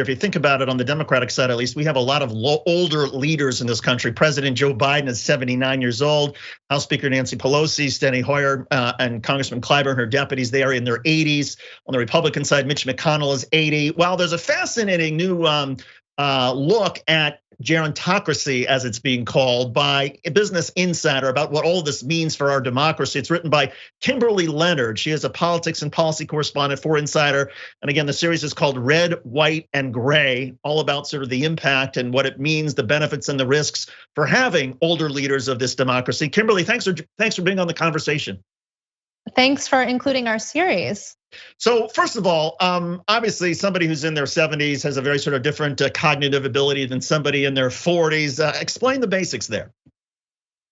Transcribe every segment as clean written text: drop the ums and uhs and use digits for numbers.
If you think about it, on the Democratic side, at least, we have a lot of older leaders in this country. President Joe Biden is 79 years old. House Speaker Nancy Pelosi, Steny Hoyer, and Congressman Clyburn, her deputies, they are in their 80s. On the Republican side, Mitch McConnell is 80. Well, there's a fascinating new look at gerontocracy, as it's being called, by a Business Insider about what all of this means for our democracy. It's written by Kimberly Leonard. She is a politics and policy correspondent for Insider. And again, the series is called Red, White, and Gray, all about sort of the impact and what it means, the benefits and the risks for having older leaders of this democracy. Kimberly, thanks for being on the conversation. Thanks for including our series. So first of all, obviously somebody who's in their 70s has a very sort of different cognitive ability than somebody in their 40s. Explain the basics there.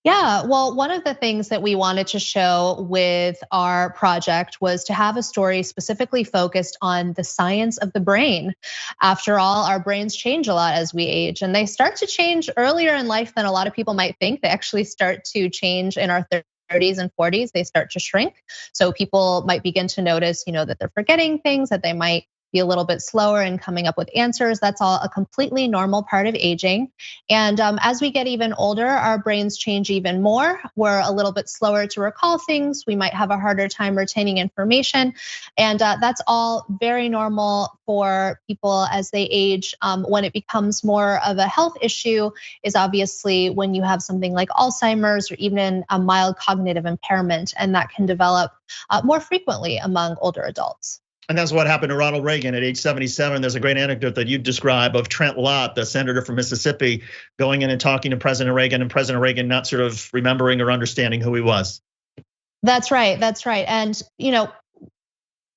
Yeah, well, one of the things that we wanted to show with our project was to have a story specifically focused on the science of the brain. After all, our brains change a lot as we age, and they start to change earlier in life than a lot of people might think. They actually start to change in our 30s and 40s, they start to shrink. So people might begin to notice, that they're forgetting things, that they might be a little bit slower in coming up with answers. That's all a completely normal part of aging. And as we get even older, our brains change even more. We're a little bit slower to recall things. We might have a harder time retaining information. And that's all very normal for people as they age. When it becomes more of a health issue is obviously when you have something like Alzheimer's or even a mild cognitive impairment, and that can develop more frequently among older adults. And that's what happened to Ronald Reagan at age 77. There's a great anecdote that you describe of Trent Lott, the senator from Mississippi, going in and talking to President Reagan, and President Reagan not sort of remembering or understanding who he was. That's right, that's right. And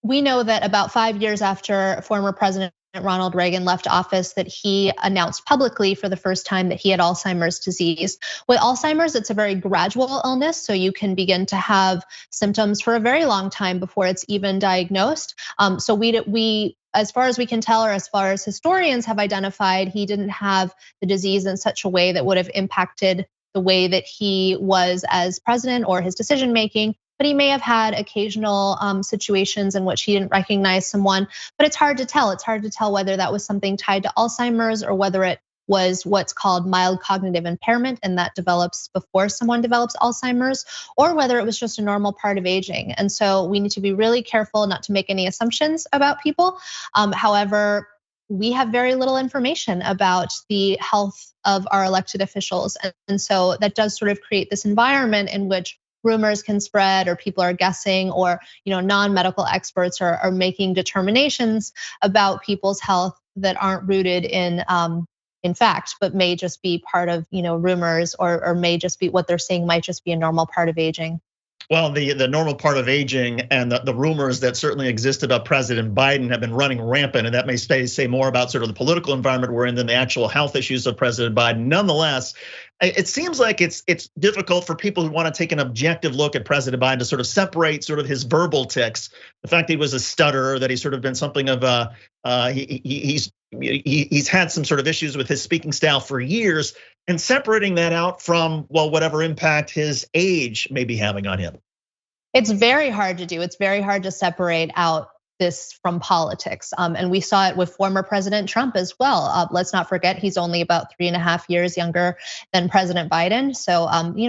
we know that about 5 years after former President Ronald Reagan left office, that he announced publicly for the first time that he had Alzheimer's disease. With Alzheimer's, it's a very gradual illness, so you can begin to have symptoms for a very long time before it's even diagnosed. So we, as far as we can tell, or as far as historians have identified, he didn't have the disease in such a way that would have impacted the way that he was as president or his decision making. But he may have had occasional situations in which he didn't recognize someone, but it's hard to tell. It's hard to tell whether that was something tied to Alzheimer's or whether it was what's called mild cognitive impairment, and that develops before someone develops Alzheimer's, or whether it was just a normal part of aging. And so we need to be really careful not to make any assumptions about people. However, we have very little information about the health of our elected officials. And so that does sort of create this environment in which rumors can spread, or people are guessing, or non-medical experts are making determinations about people's health that aren't rooted in fact, but may just be part of rumors, or may just be what they're saying might just be a normal part of aging. Well, the normal part of aging and the rumors that certainly exist about President Biden have been running rampant, and that may say more about sort of the political environment we're in than the actual health issues of President Biden. Nonetheless, it seems like it's difficult for people who want to take an objective look at President Biden to sort of separate sort of his verbal tics, the fact that he was a stutterer, that he's sort of been something of a he's had some sort of issues with his speaking style for years, and separating that out from, well, whatever impact his age may be having on him. It's very hard to do. It's very hard to separate out this from politics. And we saw it with former President Trump as well. Let's not forget, he's only about 3.5 years younger than President Biden. So,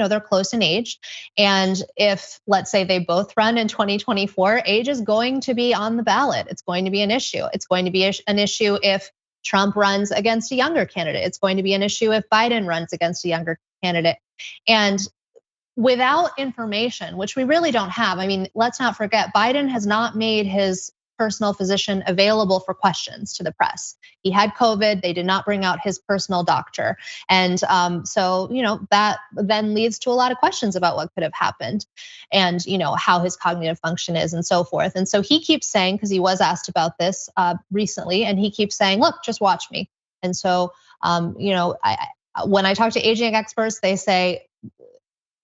they're close in age. And if, let's say, they both run in 2024, age is going to be on the ballot. It's going to be an issue. It's going to be an issue if Trump runs against a younger candidate. It's going to be an issue if Biden runs against a younger candidate. And without information, which we really don't have, I mean, let's not forget, Biden has not made his personal physician available for questions to the press. He had COVID, they did not bring out his personal doctor. And so, that then leads to a lot of questions about what could have happened and how his cognitive function is and so forth. And so he keeps saying, because he was asked about this recently, and he keeps saying, look, just watch me. And so, when I talk to aging experts, they say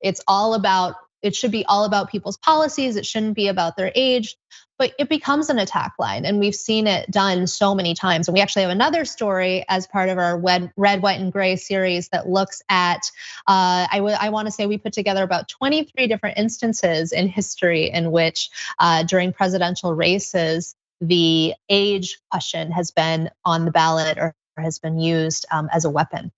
it should be all about people's policies. It shouldn't be about their age, but it becomes an attack line. And we've seen it done so many times. And we actually have another story as part of our Red, White, and Gray series that looks at, I wanna say we put together about 23 different instances in history in which during presidential races, the age question has been on the ballot or has been used as a weapon.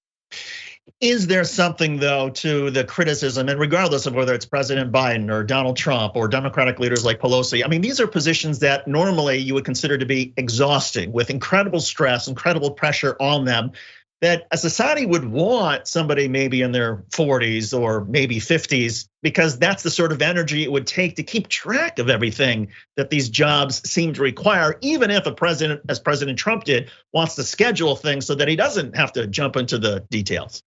Is there something, though, to the criticism, and regardless of whether it's President Biden or Donald Trump or Democratic leaders like Pelosi, I mean, these are positions that normally you would consider to be exhausting, with incredible stress, incredible pressure on them, that a society would want somebody maybe in their 40s or maybe 50s, because that's the sort of energy it would take to keep track of everything that these jobs seem to require, even if a president, as President Trump did, wants to schedule things so that he doesn't have to jump into the details.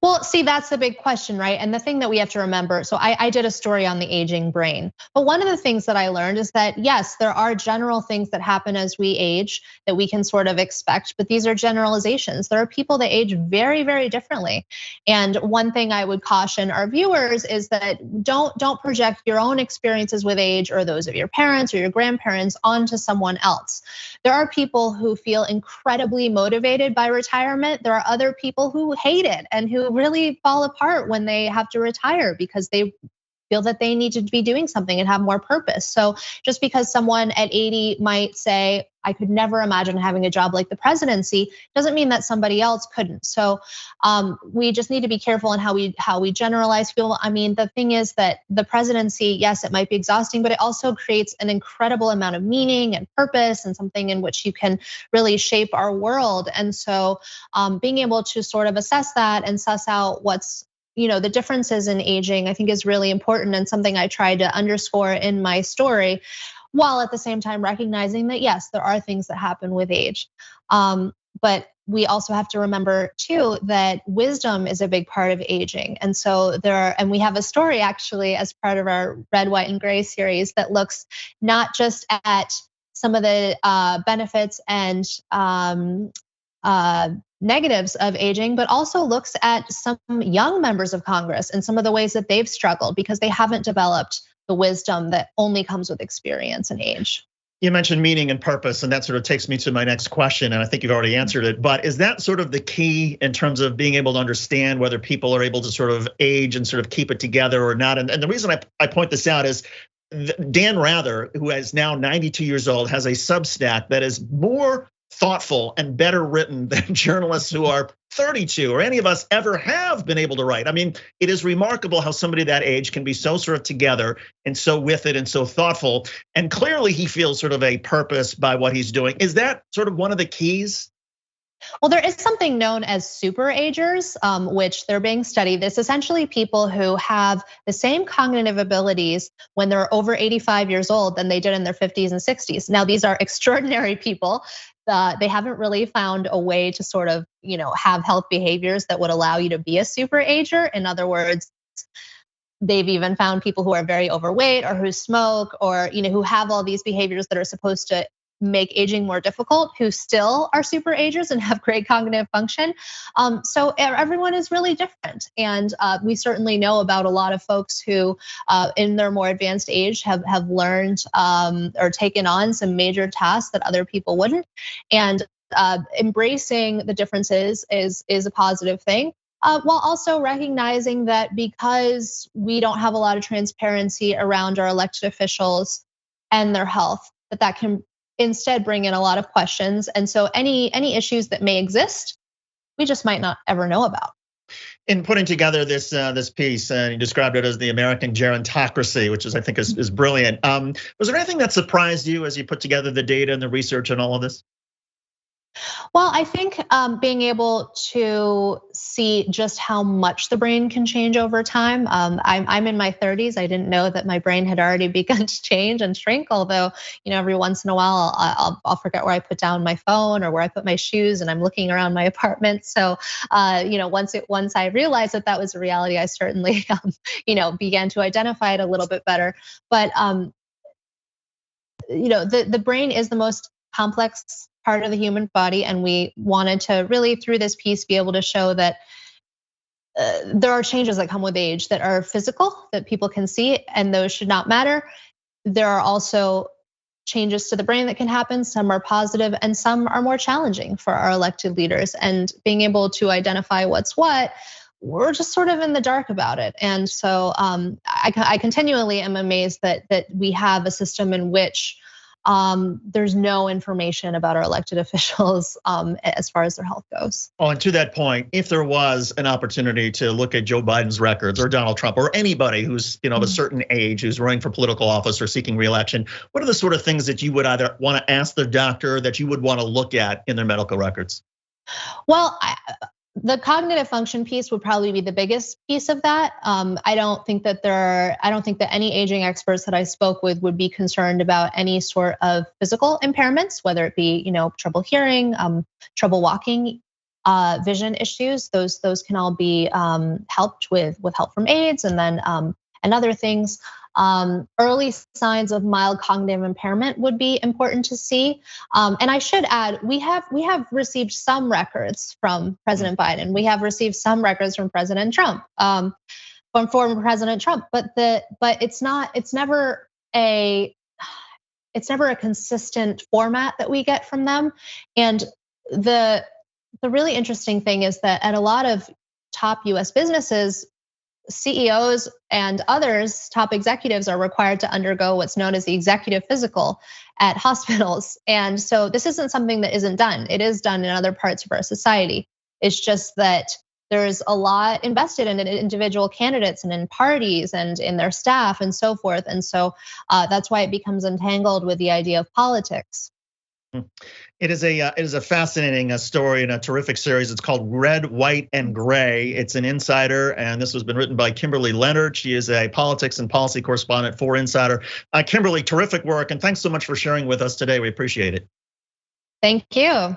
Well, see, that's the big question, right? And the thing that we have to remember, so I did a story on the aging brain, but one of the things that I learned is that yes, there are general things that happen as we age that we can sort of expect, but these are generalizations. There are people that age very, very differently. And one thing I would caution our viewers is that don't project your own experiences with age or those of your parents or your grandparents onto someone else. There are people who feel incredibly motivated by retirement. There are other people who hate it and who really fall apart when they have to retire because they feel that they need to be doing something and have more purpose. So just because someone at 80 might say, I could never imagine having a job like the presidency, doesn't mean that somebody else couldn't. So we just need to be careful in how we generalize people. I mean, the thing is that the presidency, yes, it might be exhausting, but it also creates an incredible amount of meaning and purpose and something in which you can really shape our world. And so being able to sort of assess that and suss out what's the differences in aging, I think is really important and something I tried to underscore in my story, while at the same time recognizing that yes, there are things that happen with age. But we also have to remember too that wisdom is a big part of aging. And so and we have a story actually as part of our Red, White, and Gray series that looks not just at some of the benefits and negatives of aging, but also looks at some young members of Congress and some of the ways that they've struggled because they haven't developed the wisdom that only comes with experience and age. You mentioned meaning and purpose, and that sort of takes me to my next question, and I think you've already answered it, but is that sort of the key in terms of being able to understand whether people are able to sort of age and sort of keep it together or not? And the reason I point this out is Dan Rather, who is now 92 years old, has a Substack that is more thoughtful and better written than journalists who are 32 or any of us ever have been able to write. I mean, it is remarkable how somebody that age can be so sort of together and so with it and so thoughtful. And clearly he feels sort of a purpose by what he's doing. Is that sort of one of the keys? Well, there is something known as super agers, which they're being studied. This essentially people who have the same cognitive abilities when they're over 85 years old than they did in their 50s and 60s. Now, these are extraordinary people. They haven't really found a way to sort of, have health behaviors that would allow you to be a super ager. In other words, they've even found people who are very overweight or who smoke or, who have all these behaviors that are supposed to make aging more difficult, who still are super agers and have great cognitive function. So everyone is really different. And we certainly know about a lot of folks who in their more advanced age have learned or taken on some major tasks that other people wouldn't. And embracing the differences is a positive thing. While also recognizing that because we don't have a lot of transparency around our elected officials and their health, that can instead bring in a lot of questions. And so any issues that may exist, we just might not ever know about. In putting together this piece, and you described it as the American gerontocracy, which I think is brilliant. Was there anything that surprised you as you put together the data and the research and all of this? Well, I think being able to see just how much the brain can change over time. I'm in my 30s. I didn't know that my brain had already begun to change and shrink. Although, every once in a while I'll forget where I put down my phone or where I put my shoes, and I'm looking around my apartment. So, once I realized that was a reality, I certainly, began to identify it a little bit better. But, the brain is the most complex part of the human body, and we wanted to really, through this piece, be able to show that there are changes that come with age that are physical, that people can see, and those should not matter. There are also changes to the brain that can happen. Some are positive and some are more challenging for our elected leaders. And being able to identify what's what, we're just sort of in the dark about it. And so I continually am amazed that we have a system in which there's no information about our elected officials as far as their health goes. Oh, and to that point, if there was an opportunity to look at Joe Biden's records or Donald Trump or anybody who's of a certain age who's running for political office or seeking re-election, what are the sort of things that you would either want to ask their doctor, that you would want to look at in their medical records? Well, the cognitive function piece would probably be the biggest piece of that. I don't think that any aging experts that I spoke with would be concerned about any sort of physical impairments, whether it be trouble hearing, trouble walking, vision issues. Those can all be helped with help from aides, and then and other things. Early signs of mild cognitive impairment would be important to see. And I should add, we have received some records from President Biden. We have received some records from President Trump, from former President Trump. But it's never a consistent format that we get from them. And the really interesting thing is that at a lot of top US businesses, CEOs and others, top executives, are required to undergo what's known as the executive physical at hospitals. And so this isn't something that isn't done. It is done in other parts of our society. It's just that there's a lot invested in individual candidates and in parties and in their staff and so forth. And so that's why it becomes entangled with the idea of politics. It is a fascinating story and a terrific series. It's called Red, White, and Gray. It's an Insider, and this has been written by Kimberly Leonard. She is a politics and policy correspondent for Insider. Kimberly, terrific work, and thanks so much for sharing with us today. We appreciate it. Thank you.